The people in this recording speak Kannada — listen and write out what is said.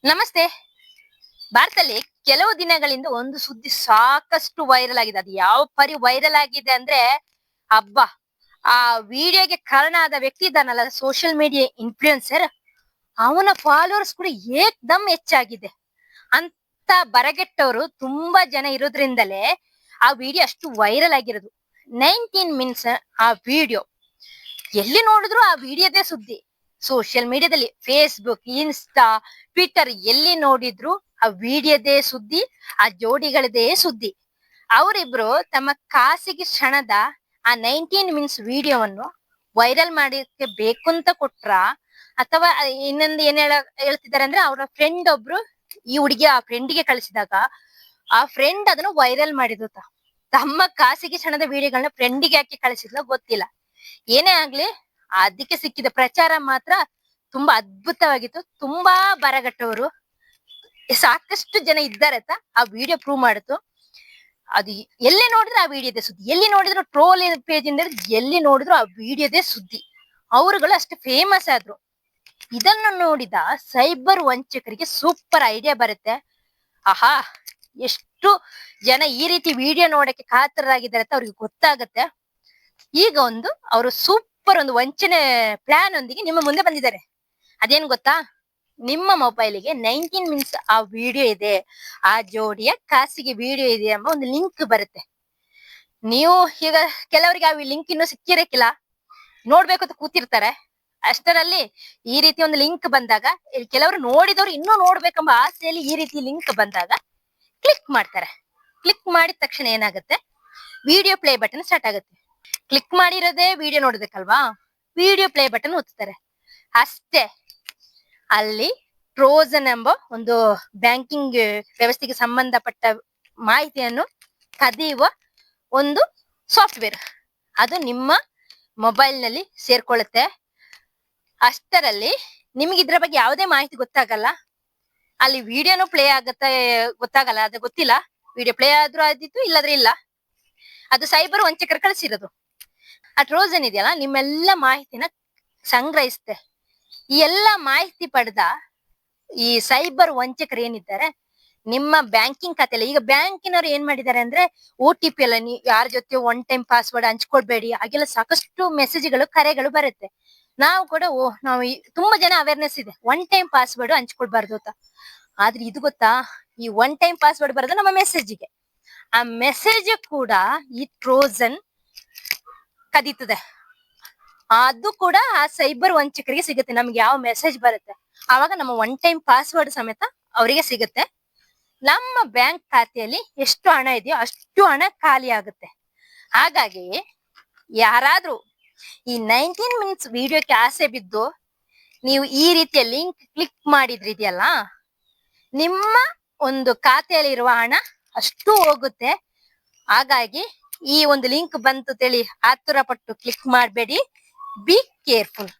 ನಮಸ್ತೆ. ಭಾರತದಲ್ಲಿ ಕೆಲವು ದಿನಗಳಿಂದ ಒಂದು ಸುದ್ದಿ ಸಾಕಷ್ಟು ವೈರಲ್ ಆಗಿದೆ. ಅದು ಯಾವ ಪರಿ ವೈರಲ್ ಆಗಿದೆ ಅಂದ್ರೆ ಅಬ್ಬಾ, ಆ ವಿಡಿಯೋಗೆ ಕಾರಣ ಆದ ವ್ಯಕ್ತಿ ಇದ್ದಾನಲ್ಲ, ಸೋಷಿಯಲ್ ಮೀಡಿಯಾ ಇನ್ಫ್ಲೂಯೆನ್ಸರ್, ಅವನ ಫಾಲೋವರ್ಸ್ ಕೂಡ ಏಕ್ದಮ್ ಹೆಚ್ಚಾಗಿದೆ. ಅಂತ ಬರಗೆಟ್ಟವರು ತುಂಬಾ ಜನ ಇರೋದ್ರಿಂದಲೇ ಆ ವಿಡಿಯೋ ಅಷ್ಟು ವೈರಲ್ ಆಗಿರೋದು. 19 ಮಿನಿಟ್ಸ್ ಆ ವಿಡಿಯೋ, ಎಲ್ಲಿ ನೋಡಿದ್ರು ಆ ವಿಡಿಯೋದೇ ಸುದ್ದಿ. ಸೋಷಿಯಲ್ ಮೀಡಿಯಾದಲ್ಲಿ ಫೇಸ್ಬುಕ್, ಇನ್ಸ್ಟಾ, ಟ್ವಿಟರ್ ಎಲ್ಲಿ ನೋಡಿದ್ರು ಆ ವಿಡಿಯೋದೇ ಸುದ್ದಿ, ಆ ಜೋಡಿಗಳದೇ ಸುದ್ದಿ. ಅವರಿಬ್ರು ತಮ್ಮ ಖಾಸಗಿ ಕ್ಷಣದ ಆ 19 ಮಿನಿಟ್ಸ್ ವಿಡಿಯೋವನ್ನು ವೈರಲ್ ಮಾಡಕ್ಕೆ ಬೇಕು ಅಂತ ಕೊಟ್ರ, ಅಥವಾ ಇನ್ನೊಂದು ಏನ್ ಹೇಳ್ತಿದ್ದಾರೆ ಅಂದ್ರೆ, ಅವರ ಫ್ರೆಂಡ್ ಒಬ್ರು ಈ ಹುಡುಗಿ ಆ ಫ್ರೆಂಡ್ಗೆ ಕಳಿಸಿದಾಗ ಆ ಫ್ರೆಂಡ್ ಅದನ್ನು ವೈರಲ್ ಮಾಡಿದ್ರು. ತಮ್ಮ ಖಾಸಗಿ ಕ್ಷಣದ ವಿಡಿಯೋಗಳನ್ನ ಫ್ರೆಂಡಿಗೆ ಯಾಕೆ ಕಳಿಸಿದ್ಲೋ ಗೊತ್ತಿಲ್ಲ. ಏನೇ ಆಗ್ಲಿ, ಅದಕ್ಕೆ ಸಿಕ್ಕಿದ ಪ್ರಚಾರ ಮಾತ್ರ ತುಂಬಾ ಅದ್ಭುತವಾಗಿತ್ತು. ತುಂಬಾ ಬರಗಟ್ಟವರು ಸಾಕಷ್ಟು ಜನ ಇದ್ದಾರೆ ಅಂತ ಆ ವಿಡಿಯೋ ಪ್ರೂವ್ ಮಾಡಿತು. ಅದು ಎಲ್ಲಿ ನೋಡಿದ್ರು ಆ ವಿಡಿಯೋದೇ ಸುದ್ದಿ, ಎಲ್ಲಿ ನೋಡಿದ್ರು ಟ್ರೋಲ್ ಪೇಜ್ ಇಂದ ಎಲ್ಲಿ ನೋಡಿದ್ರು ಆ ವಿಡಿಯೋದೇ ಸುದ್ದಿ. ಅವರುಗಳು ಅಷ್ಟು ಫೇಮಸ್ ಆದ್ರು. ಇದನ್ನು ನೋಡಿದ ಸೈಬರ್ ವಂಚಕರಿಗೆ ಸೂಪರ್ ಐಡಿಯಾ ಬರುತ್ತೆ. ಆಹಾ, ಎಷ್ಟು ಜನ ಈ ರೀತಿ ವಿಡಿಯೋ ನೋಡಕ್ಕೆ ಕಾತರರಾಗಿದ್ದಾರೆ ಅಂತ ಅವ್ರಿಗೆ ಗೊತ್ತಾಗತ್ತೆ. ಈಗ ಅವರು ಸೂಪರ್ ಒಂದು ವಂಚನೆ ಪ್ಲಾನ್ ಒಂದಿಗೆ ನಿಮ್ಮ ಮುಂದೆ ಬಂದಿದ್ದಾರೆ. ಅದೇನ್ ಗೊತ್ತಾ? ನಿಮ್ಮ ಮೊಬೈಲಿಗೆ 19 ಮಿನಿಟ್ಸ್ ಆ ವಿಡಿಯೋ ಇದೆ, ಆ ಜೋಡಿಯ ಖಾಸಗಿ ವಿಡಿಯೋ ಇದೆ ಎಂಬ ಒಂದು ಲಿಂಕ್ ಬರುತ್ತೆ. ನೀವು ಈಗ ಕೆಲವರಿಗೆ ಆ ಲಿಂಕ್ ಇನ್ನೂ ಸಿಕ್ಕಿರಕ್ಕಿಲ್ಲ, ನೋಡ್ಬೇಕು ಅಂತ ಕೂತಿರ್ತಾರೆ. ಅಷ್ಟರಲ್ಲಿ ಈ ರೀತಿ ಒಂದು ಲಿಂಕ್ ಬಂದಾಗ, ಕೆಲವರು ನೋಡಿದವರು ಇನ್ನೂ ನೋಡ್ಬೇಕೆಂಬ ಆಸೆಯಲ್ಲಿ ಈ ರೀತಿ ಲಿಂಕ್ ಬಂದಾಗ ಕ್ಲಿಕ್ ಮಾಡ್ತಾರೆ. ಕ್ಲಿಕ್ ಮಾಡಿದ ತಕ್ಷಣ ಏನಾಗುತ್ತೆ, ವಿಡಿಯೋ ಪ್ಲೇ ಬಟನ್ ಸ್ಟಾರ್ಟ್ ಆಗುತ್ತೆ. ಕ್ಲಿಕ್ ಮಾಡಿರೋದೇ ವಿಡಿಯೋ ನೋಡ್ಬೇಕಲ್ವಾ, ವಿಡಿಯೋ ಪ್ಲೇ ಬಟನ್ ಒತ್ತುತ್ತಾರೆ. ಅಷ್ಟೇ, ಅಲ್ಲಿ ಟ್ರೋಜನ್ ಎಂಬ ಒಂದು ಬ್ಯಾಂಕಿಂಗ್ ವ್ಯವಸ್ಥೆಗೆ ಸಂಬಂಧಪಟ್ಟ ಮಾಹಿತಿಯನ್ನು ಕದಿಯುವ ಒಂದು ಸಾಫ್ಟ್ವೇರ್ ಅದು ನಿಮ್ಮ ಮೊಬೈಲ್ ನಲ್ಲಿ ಸೇರ್ಕೊಳ್ಳುತ್ತೆ. ಅಷ್ಟರಲ್ಲಿ ನಿಮ್ಗೆ ಇದ್ರ ಬಗ್ಗೆ ಯಾವುದೇ ಮಾಹಿತಿ ಗೊತ್ತಾಗಲ್ಲ. ಅಲ್ಲಿ ವಿಡಿಯೋನು ಪ್ಲೇ ಆಗತ್ತೆ ಗೊತ್ತಾಗಲ್ಲ, ಅದು ಗೊತ್ತಿಲ್ಲ. ವಿಡಿಯೋ ಪ್ಲೇ ಆದ್ರೂ ಆದಿತ್ತು, ಇಲ್ಲದ್ರೆ ಇಲ್ಲ. ಅದು ಸೈಬರ್ ವಂಚಕರು ಕಳಿಸಿರೋದು. ಆ ಟ್ರೋಜನ್ ಇದೆಯಲ್ಲ, ನಿಮ್ಮೆಲ್ಲ ಮಾಹಿತಿನ ಸಂಗ್ರಹಿಸುತ್ತೆ. ಈ ಎಲ್ಲ ಮಾಹಿತಿ ಪಡೆದ ಈ ಸೈಬರ್ ವಂಚಕರು ಏನಿದ್ದಾರೆ, ನಿಮ್ಮ ಬ್ಯಾಂಕಿಂಗ್ ಖಾತೆಯಲ್ಲಿ, ಈಗ ಬ್ಯಾಂಕಿನವರು ಏನ್ ಮಾಡಿದ್ದಾರೆ ಅಂದ್ರೆ, OTP ಎಲ್ಲ ಯಾರ ಜೊತೆ ಒನ್ ಟೈಮ್ ಪಾಸ್ವರ್ಡ್ ಹಂಚ್ಕೊಳ್ಬೇಡಿ, ಹಾಗೆಲ್ಲ ಸಾಕಷ್ಟು ಮೆಸೇಜ್ಗಳು, ಕರೆಗಳು ಬರುತ್ತೆ. ನಾವು ಕೂಡ ನಾವು ತುಂಬಾ ಜನ ಅವೇರ್ನೆಸ್ ಇದೆ, ಒನ್ ಟೈಮ್ ಪಾಸ್ವರ್ಡ್ ಹಂಚ್ಕೊಳ್ಬಾರ್ದು ಅಂತ. ಆದ್ರೆ ಇದು ಗೊತ್ತಾ, ಈ ಒನ್ ಟೈಮ್ ಪಾಸ್ವರ್ಡ್ ಬರೋದು ನಮ್ಮ ಮೆಸೇಜ್ಗೆ. ಆ ಮೆಸೇಜ್ ಕೂಡ ಈ ಟ್ರೋಜನ್ ಕದೀತದೆ. ಅದು ಕೂಡ ಆ ಸೈಬರ್ ವಂಚಕರಿಗೆ ಸಿಗುತ್ತೆ. ನಮ್ಗೆ ಯಾವ ಮೆಸೇಜ್ ಬರುತ್ತೆ ಆವಾಗ ನಮ್ಮ ಒನ್ ಟೈಮ್ ಪಾಸ್ವರ್ಡ್ ಸಮೇತ ಅವರಿಗೆ ಸಿಗುತ್ತೆ. ನಮ್ಮ ಬ್ಯಾಂಕ್ ಖಾತೆಯಲ್ಲಿ ಎಷ್ಟು ಹಣ ಇದೆಯೋ ಅಷ್ಟು ಹಣ ಖಾಲಿ ಆಗುತ್ತೆ. ಹಾಗಾಗಿ ಯಾರಾದ್ರೂ ಈ 19 ಮಿನಿಟ್ಸ್ ವಿಡಿಯೋಕ್ಕೆ ಆಸೆ ಬಿದ್ದು ನೀವು ಈ ರೀತಿಯ ಲಿಂಕ್ ಕ್ಲಿಕ್ ಮಾಡಿದ್ರಿದೆಯಲ್ಲ, ನಿಮ್ಮ ಒಂದು ಖಾತೆಯಲ್ಲಿರುವ ಹಣ ಅಷ್ಟು ಹೋಗುತ್ತೆ. ಹಾಗಾಗಿ ಈ ಒಂದು ಲಿಂಕ್ ಬಂತು ತಿಳಿ ಆತುರ ಪಟ್ಟು ಕ್ಲಿಕ್ ಮಾಡಬೇಡಿ. Be careful.